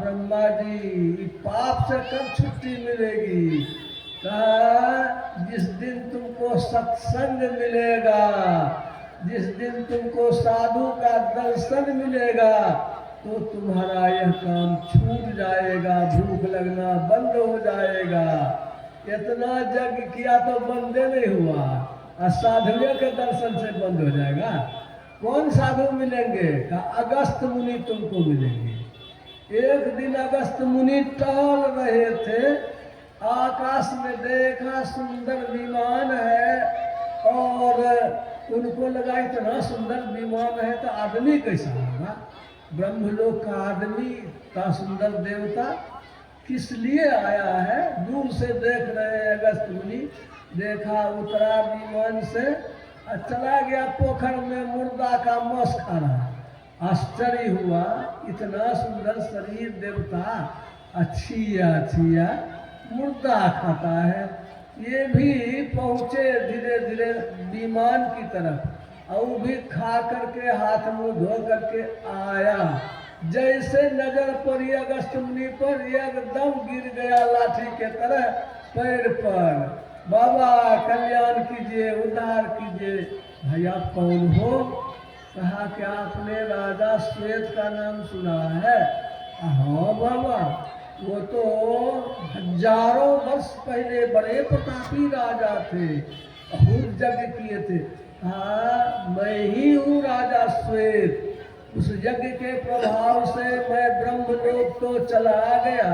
[SPEAKER 4] ब्रह्मा जी पाप से कब छुट्टी मिलेगी? कहा जिस दिन तुमको सत्संग मिलेगा, जिस दिन तुमको साधु का दर्शन मिलेगा, तो तुम्हारा यह काम छूट जाएगा, भूख लगना बंद हो जाएगा। इतना यज्ञ किया तो बंदे नहीं हुआ, और साधुओं के दर्शन से बंद हो जाएगा। कौन साधु मिलेंगे? कहा अगस्त मुनि तुमको मिलेंगे। एक दिन अगस्त मुनि टहल रहे थे, आकाश में देखा सुंदर विमान है, और उनको लगा इतना सुंदर विमान है तो आदमी कैसा होगा? ब्रह्मलोक का आदमी का सुंदर देवता किस लिए आया है? दूर से देख रहे हैं अगस्त मुनि, देखा उतरा विमान से, चला गया पोखर में, मुर्दा का मांस खा रहा। आश्चर्य हुआ, इतना सुंदर शरीर देवता, अच्छिया मुर्दा खाता है। ये भी पहुँचे धीरे धीरे विमान की तरफ, और भी खा करके हाथ मुंह धो करके आया। जैसे नजर पड़ी अगस्त मुनि पर, एकदम गिर गया लाठी के तरह पैर पर। बाबा कल्याण कीजिए, उद्धार कीजिए। भैया कौन हो? कहा कि आपने राजा श्वेत का नाम सुना है? हाँ बाबा, वो तो हजारों वर्ष पहले बड़े प्रतापी राजा थे, बहुत यज्ञ किए थे, हाँ, मैं ही हूँ राजा श्वेत। उस यज्ञ के प्रभाव से मैं ब्रह्मलोक तो चला गया,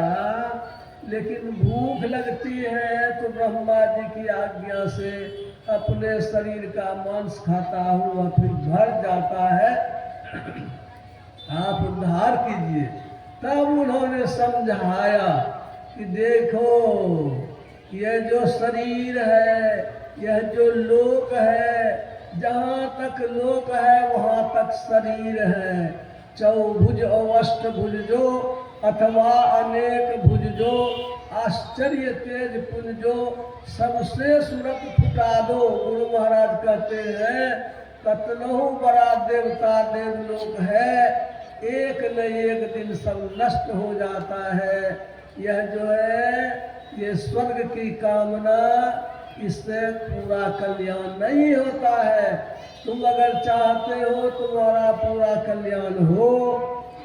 [SPEAKER 4] लेकिन भूख लगती है तो ब्रह्मा जी की आज्ञा से अपने शरीर का मांस खाता हुआ फिर भर जाता है। आप उद्धार कीजिए। तब उन्होंने समझाया कि देखो, यह जो शरीर है, यह जो लोक है, जहाँ तक लोक है वहाँ तक शरीर है। चौभुज और अष्टभुज जो अथवा अनेक भुज जो, आश्चर्य तेज पुंज जो, सबसे सूरत फुटा दो। गुरु महाराज कहते हैं कतनहु बड़ा देवता देवलोक है, एक न एक दिन सब नष्ट हो जाता है। यह जो है ये स्वर्ग की कामना, इससे पूरा कल्याण नहीं होता है। तुम अगर चाहते हो तुम्हारा पूरा कल्याण हो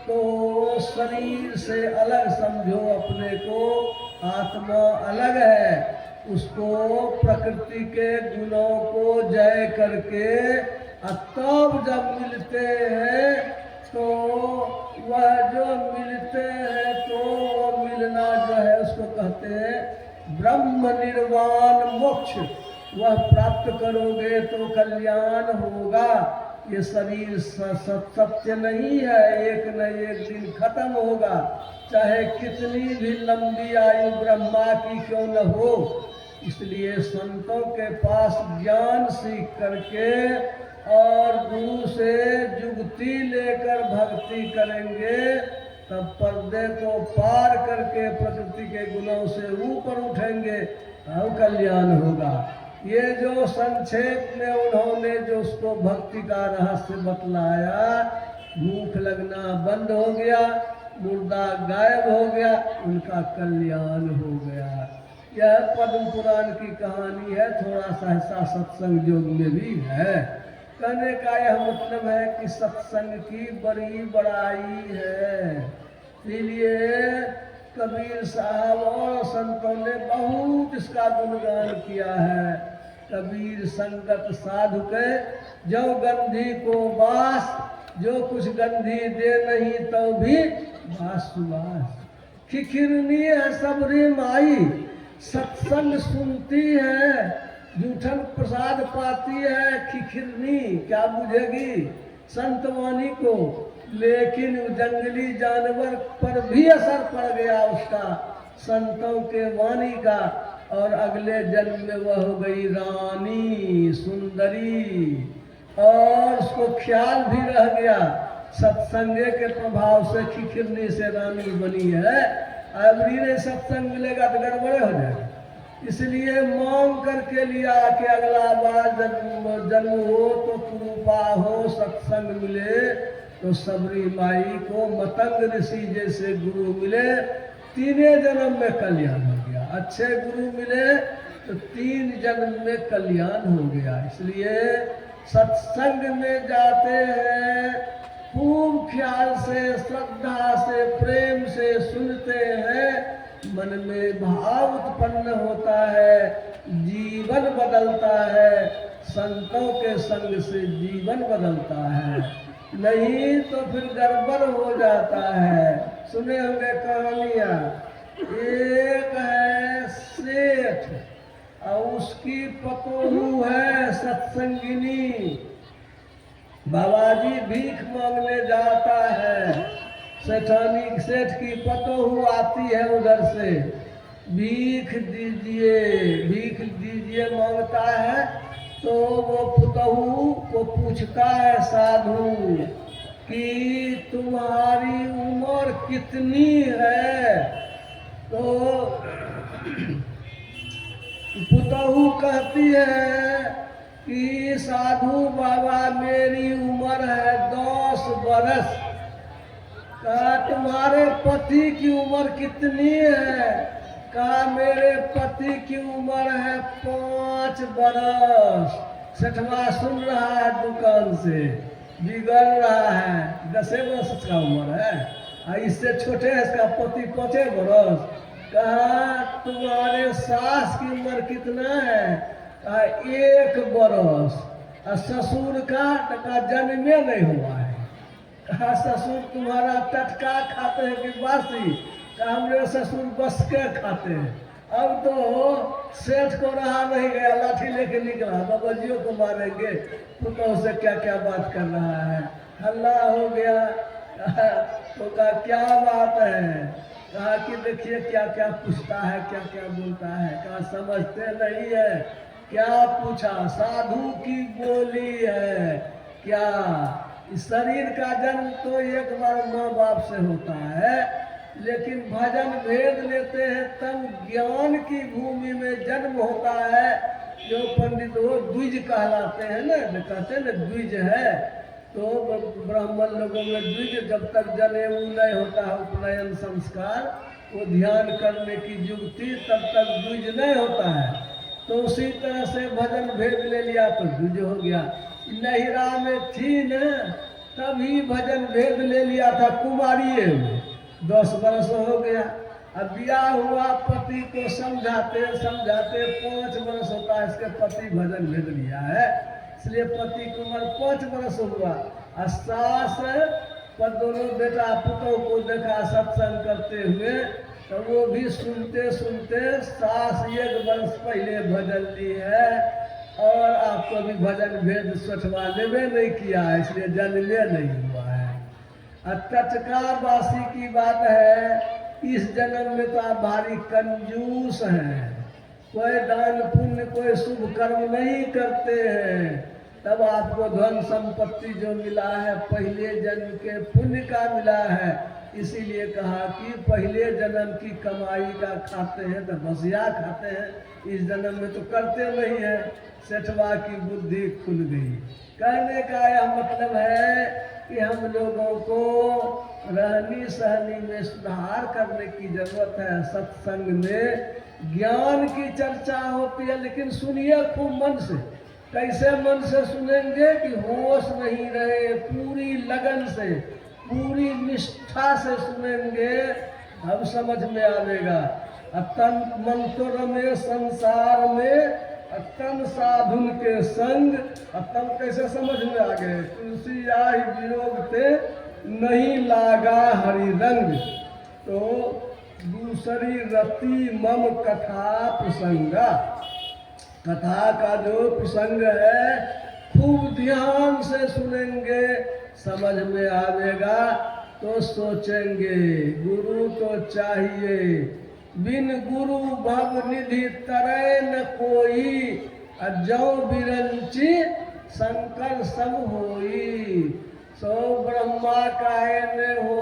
[SPEAKER 4] तो शरीर से अलग समझो अपने को। आत्मा अलग है, उसको प्रकृति के गुणों को जय करके तब जब मिलते हैं तो वह जो मिलते हैं तो वह मिलना जो है उसको कहते हैं ब्रह्म निर्वाण मोक्ष। वह प्राप्त करोगे तो कल्याण होगा। ये शरीर सत्य नहीं है, एक न एक दिन खत्म होगा, चाहे कितनी भी लंबी आयु ब्रह्मा की क्यों न हो। इसलिए संतों के पास ज्ञान सीख करके और गुरु से जुगती लेकर भक्ति करेंगे, तब पर्दे को पार करके प्रकृति के गुणों से ऊपर उठेंगे और कल्याण होगा। ये जो संक्षेप में उन्होंने जो उसको भक्ति का रहस्य बतलाया, भूख लगना बंद हो गया, मुर्दा गायब हो गया, उनका कल्याण हो गया। यह पद्म पुराण की कहानी है, थोड़ा सा हिस्सा सत्संग योग में भी है। कहने का यह मतलब है कि सत्संग की बड़ी बड़ाई है। इसलिए कबीर साहब और संतों ने बहुत इसका गुणगान किया है। कबीर संगत साधु के जो गंधी को बास, जो कुछ गंधी दे नहीं तो भी बास सुबास। खिखिरनी है सबरी माई, सत्संग सुनती है, जूठन प्रसाद पाती है। खिखिरनी क्या बुझेगी संतवाणी को, लेकिन जंगली जानवर पर भी असर पड़ गया उसका, संतों के वाणी का, और अगले जन्म में वह हो गई रानी सुंदरी। और उसको ख्याल भी रह गया, सत्संगे के प्रभाव से खिखिरनी से रानी बनी है। अबरी ने सत्संग मिलेगा तो गड़बड़े हो जाएगा। इसलिए मांग करके लिया कि अगला बार जन्म हो तो कृपा हो, सत्संग मिले तो सबरी माई को मतंग ऋषि जैसे गुरु मिले, तीने जन्म में कल्याण हो गया। अच्छे गुरु मिले तो 3 जन्म में कल्याण हो गया। इसलिए सत्संग में जाते हैं, खूब ख्याल से, श्रद्धा से, प्रेम से सुनते हैं, मन में भाव उत्पन्न होता है, जीवन बदलता है। संतों के संग से जीवन बदलता है, नहीं तो फिर गड़बड़ हो जाता है। सुने होंगे कहानियाँ, एक है सेठ और उसकी पतोहू है सत्संगिनी। बाबाजी भीख मांगने जाता है, सेठानी सेठ की पतोहू आती है उधर से, भीख दीजिए मांगता है। तो वो पुतहू को पूछता है साधु कि तुम्हारी उम्र कितनी है। तो पुतहू कहती है कि साधु बाबा मेरी उम्र है 10 बरस। कहा तुम्हारे पति की उम्र कितनी है? कहा मेरे पति की उम्र है 5 बरस। सेठवा सुन रहा है दुकान से, बिगड़ रहा है, 10 बरस का उम्र है, इससे छोटे है इसका पति 5 बरस। कहा तुम्हारे सास की उम्र कितना है? कहा 1 बरस। और ससुर का जन्मे नहीं हुआ है। कहा ससुर तुम्हारा टटका खाते हैं कि बासी? कहा हमरे ससुर बस के खाते हैं। अब तो सेठ को रहा नहीं गया, लाठी लेके निकला, बाबाजियों को मारेंगे, पुतों से क्या क्या बात कर रहा है, हल्ला हो गया। तो कहा क्या बात है? कहा कि देखिए क्या क्या पूछता है, क्या क्या बोलता है। कहा समझते नहीं है। क्या पूछा? साधु की बोली है। क्या? इस शरीर का जन्म तो एक बार माँ बाप से होता है, लेकिन भजन भेद लेते हैं तब ज्ञान की भूमि में जन्म होता है। जो पंडित वो द्विज कहलाते हैं ना, जो कहते हैं ना द्विज है, तो ब्राह्मण लोगों में द्विज जब तक जनेऊ नहीं होता है, उपनयन संस्कार, वो ध्यान करने की युक्ति, तब तक द्विज नहीं होता है। तो उसी तरह से भजन भेद ले लिया तो द्विज हो गया। नहिरा में थी न, तभी भजन भेद ले लिया था कुमारी में, 10 वर्ष हो गया। अब ब्याह हुआ, पति को समझाते समझाते 5 वर्ष होता है, इसके पति भजन भेद लिया है, इसलिए पति की उम्र 5 वर्ष हुआ। और सास पर दोनों बेटा पुतों को देखा सत्संग करते हुए, तो वो भी सुनते सुनते सास 1 वर्ष पहले भजन ली है, और आपको भी भजन भेद सठवा लेवे नहीं किया है, इसलिए जन्मे नहीं हुआ है। टटकाबासी की बात है, इस जन्म में तो आप भारी कंजूस हैं, कोई दान पुण्य कोई शुभ कर्म नहीं करते हैं, तब आपको धन संपत्ति जो मिला है पहले जन्म के पुण्य का मिला है। इसीलिए कहा कि पहले जन्म की कमाई का खाते हैं तो बसिया खाते हैं, इस जन्म में तो करते नहीं है। सेठवा की बुद्धि खुल गई। कहने का यह मतलब है कि हम लोगों को रहनी सहनी में सुधार करने की जरूरत है। सत्संग में ज्ञान की चर्चा होती है, लेकिन सुनिए खूब मन से। कैसे मन से सुनेंगे कि होश नहीं रहे, पूरी लगन से पूरी निष्ठा से सुनेंगे, अब समझ में आवेगा। तन मन तो रमे संसार में, तन साधुन के संग, तन कैसे समझ में आ गए? तुलसी आई वियोग थे नहीं लागा हरि रंग, तो दूसरी रति मम कथा प्रसंगा। कथा का जो प्रसंग है खूब ध्यान से सुनेंगे, समझ में आवेगा तो सोचेंगे गुरु तो चाहिए, बिन गुरु भव निधि तरय न कोई, जौ बिरंची शंकर सब होई। सो ब्रह्मा काहे न हो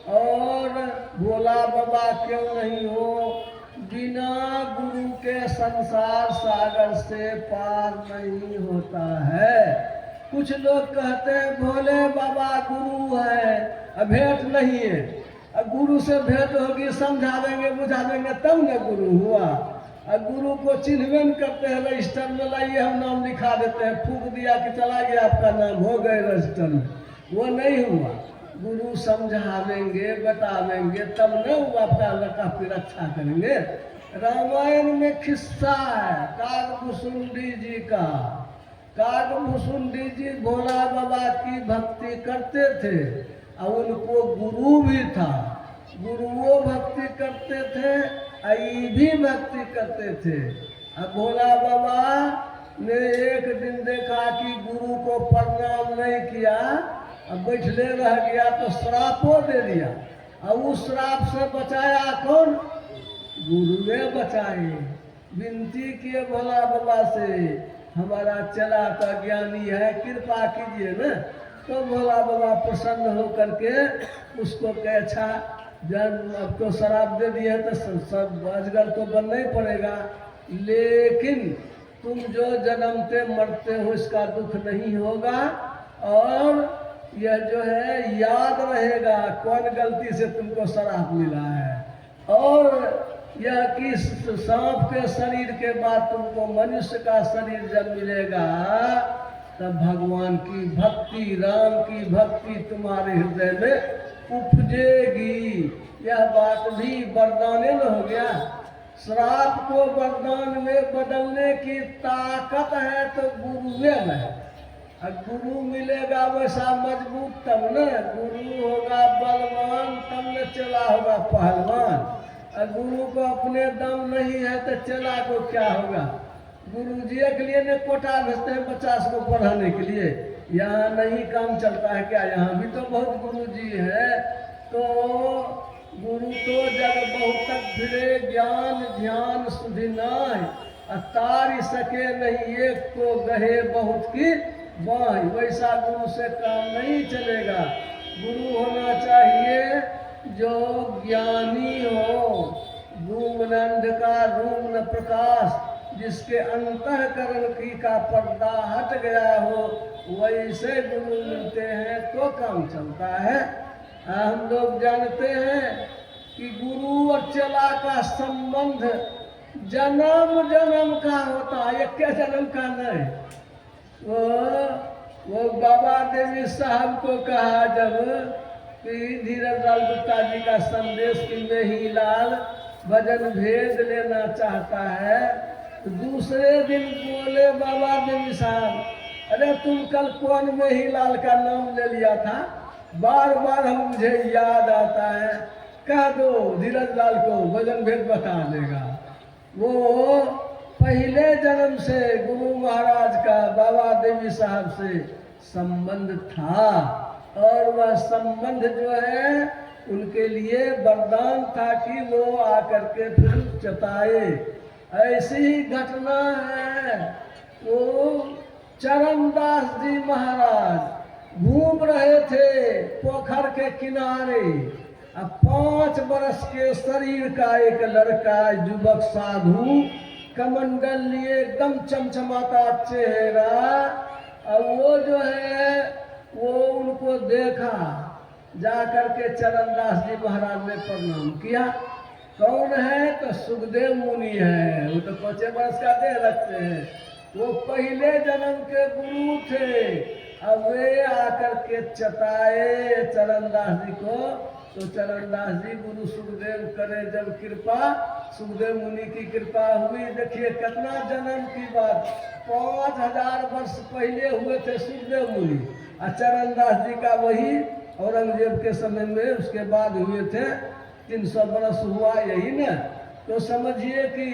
[SPEAKER 4] और भोला बाबा क्यों नहीं हो, बिना गुरु के संसार सागर से पार नहीं होता है। कुछ लोग कहते हैं भोले बाबा गुरु है, भेंट नहीं है, गुरु से भेंट होगी, समझावेंगे बुझावेंगे तब न गुरु हुआ। गुरु को चिन्हवे न करते हैं, रजिस्टर में लाइए हम नाम लिखा देते हैं, फूक दिया कि चला गया आपका नाम, हो गए रजिस्टर में, वो नहीं हुआ। गुरु समझावेंगे बतावेंगे तब न वो आपका लड़का की रक्षा करेंगे। रामायण में किस्सा है काकभुसुंडी जी का। काकभुसुंडी जी भोला बाबा की भक्ति करते थे और उनको गुरु भी था, गुरुओं भक्ति करते थे, आई भी भक्ति करते थे। अब भोला बाबा ने एक दिन देखा कि गुरु को प्रणाम नहीं किया, अब बैठले रह गया तो श्रापो दे दिया, और उस श्राप से बचाया कौन? गुरु ने बचाए। विनती किए भोला बाबा से, हमारा चला तो ज्ञानी है, कृपा कीजिए न। तो भोला बाबा प्रसन्न होकर के उसको कहे अच्छा जब अब तो शराब दे दिए तो सब अजगर तो बनना ही पड़ेगा, लेकिन तुम जो जन्मते मरते हो इसका दुख नहीं होगा, और यह जो है याद रहेगा कौन गलती से तुमको शराब मिला है, और यह कि सांप के शरीर के बाद तुमको मनुष्य का शरीर जब मिलेगा तब भगवान की भक्ति, राम की भक्ति तुम्हारे हृदय में उपजेगी। यह बात भी वरदान हो गया। श्राप को वरदान में बदलने की ताकत है तो गुरुए में। और गुरु मिलेगा वैसा मजबूत तब न, गुरु होगा बलवान तब न चला होगा पहलवान। और गुरु को अपने दम नहीं है तो चला को क्या होगा। गुरु जी के लिए ने कोटा भेजते हैं 50 को पढ़ाने के लिए, यहाँ नहीं काम चलता है क्या? यहाँ भी तो बहुत गुरु जी है। तो गुरु तो जग बहुत तक फिरे ज्ञान ध्यान सुधि नाय, तारी सके नहीं एक को गहे बहुत की बाई। वैसा गुरु से काम नहीं चलेगा। गुरु होना चाहिए जो ज्ञानी हो, धूम न अंधकार रूम न प्रकाश, जिसके अंतःकरण की का पर्दा हट गया हो, वैसे गुरु मिलते हैं तो काम चलता है। हम लोग जानते हैं कि गुरु और चेला का संबंध जन्म जन्म का होता है, एक के जन्म का नहीं। वो बाबा देवी साहब को कहा जब कि धीरज लाल गुप्ता जी का संदेश कि मेही लाल भजन भेज लेना चाहता है, तो दूसरे दिन बोले बाबा देवी साहब, अरे तुम कल कौन मेही लाल का नाम ले लिया था? बार बार हम मुझे याद आता है, कह दो धीरज लाल को भजन भेद बता देगा। वो पहले जन्म से गुरु महाराज का बाबा देवी साहब से संबंध था, और वह संबंध जो है उनके लिए वरदान था कि वो आकर के फिर चताए। ऐसी ही घटना है। वो चरणदास जी महाराज घूम रहे थे पोखर के किनारे। अब 5 बरस के शरीर का एक लड़का युवक साधु, कमंडल लिए एकदम चमचमाता चेहरा। अब वो जो है वो उनको देखा, जाकर के चरणदास जी महाराज ने प्रणाम किया। कौन है? तो सुखदेव मुनि है। वो तो 5 वर्ष का देह रखते हैं, वो पहले जन्म के गुरु थे। अब वे आकर के चताए चरणदास जी को। तो चरणदास जी गुरु सुखदेव करे जब कृपा, सुखदेव मुनि की कृपा हुई। देखिए कितना जन्म की बात, 5000 वर्ष पहले हुए थे सुखदेव मुनि, और चरणदास जी का वही औरंगजेब के समय में उसके बाद हुए थे। 300 बरस हुआ यही न। तो समझिए कि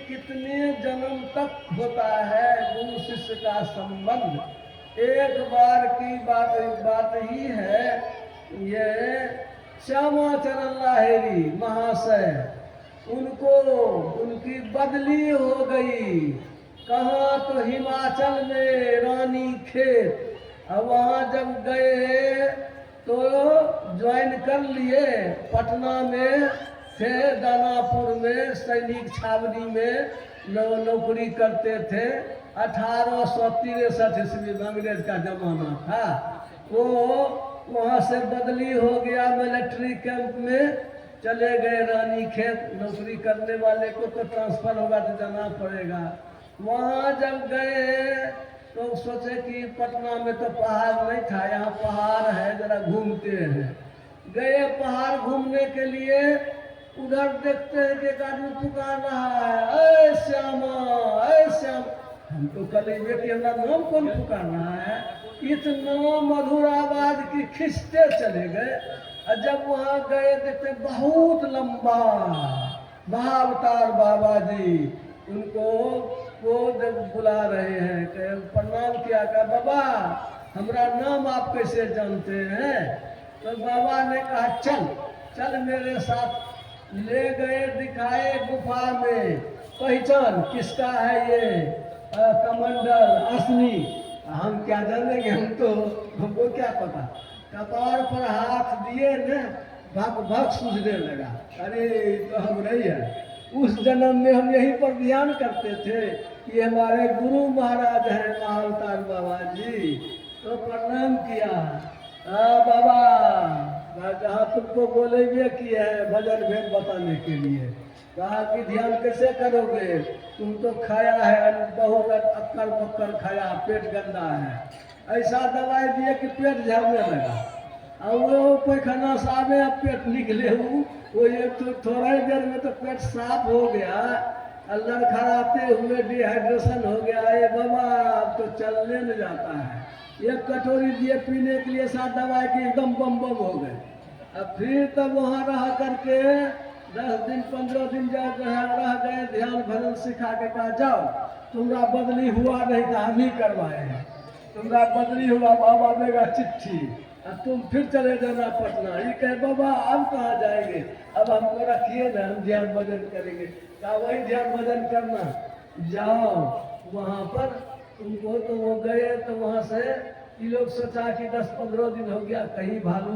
[SPEAKER 4] कितने जन्म तक होता है गुरु शिष्य का संबंध। एक बार की बात ही है, ये श्यामाचरण लाहिरी महाशय, उनको उनकी बदली हो गई। कहाँ? तो हिमाचल में रानी खेत। अब वहाँ जब गए तो ज्वाइन कर लिए। पटना में थे, दानापुर में सैनिक छावनी में नौकरी करते थे। 1863 ईस्वी में अंग्रेज का जमाना था। वो वहाँ से बदली हो गया, मिलिट्री कैंप में चले गए रानी खेत। नौकरी करने वाले को तो ट्रांसफर होगा तो जाना पड़ेगा। वहाँ जब गए तो सोचे कि पटना में तो पहाड़ नहीं था, यहाँ पहाड़ है, जरा घूमते हैं। गए पहाड़ घूमने के लिए, उधर देखते हैं कि एक आदमी पुकार रहा है, ऐ श्यामा ऐ श्याम। हम तो कलेंगे कि हमारा नाम कौन पुकार रहा है? इतना मधुर आवाज की खिंचते चले गए। और जब वहाँ गए देखते बहुत लंबा महाअवतार बाबा जी उनको वो जब बुला रहे हैं, कहे प्रणाम किया, कहा बाबा हमारा नाम आप कैसे जानते हैं? तो बाबा ने कहा चल चल मेरे साथ। ले गए, दिखाए गुफा में, पहचान किसका है ये? कमंडल असली। हम क्या जानेंगे, हमको क्या पता। कपार पर हाथ दिए न, भक भक सूझने लगा, अरे तो हम नहीं है। उस जन्म में हम यहीं पर ध्यान करते थे कि हमारे गुरु महाराज हैं महाअवतार बाबा जी। तो प्रणाम किया। बाबा जहाँ तुमको बोलेंगे कि है भजन भेद बताने के लिए, कहा कि ध्यान कैसे करोगे? तुम तो खाया है बहुत अक्कर बक्कर खाया, पेट गंदा है। ऐसा दवाई दिए कि पेट झड़ने लगा। और वो पैखाना साफ है, अब पेट निकले हूँ वो ये तो थोड़ा ही देर में तो पेट साफ हो गया, अल्लाह खराते हुए डिहाइड्रेशन हो गया। ये बाबा अब तो चलने न जाता है। एक कटोरी दिए पीने के लिए, साथ दवाई की एकदम बम बम हो गए। अब फिर तब वहाँ रह करके 10 दिन 15 दिन रह गए, ध्यान भजन सिखा के कहा जाओ तुम्हारा बदली हुआ नहीं तो हम ही करवाए हैं, तुम्हारा बदली हुआ बाबा देगा चिट्ठी, अब तुम फिर चले जाना पटना। ये कहे बाबा अब कहाँ जाएंगे, अब हमको रखिए ना, हम ध्यान भजन करेंगे। कहा वही ध्यान भजन करना, जाओ वहाँ पर तुमको तो वो गए तो वहाँ से ये लोग सोचा कि 10-15 दिन हो गया, कहीं भालू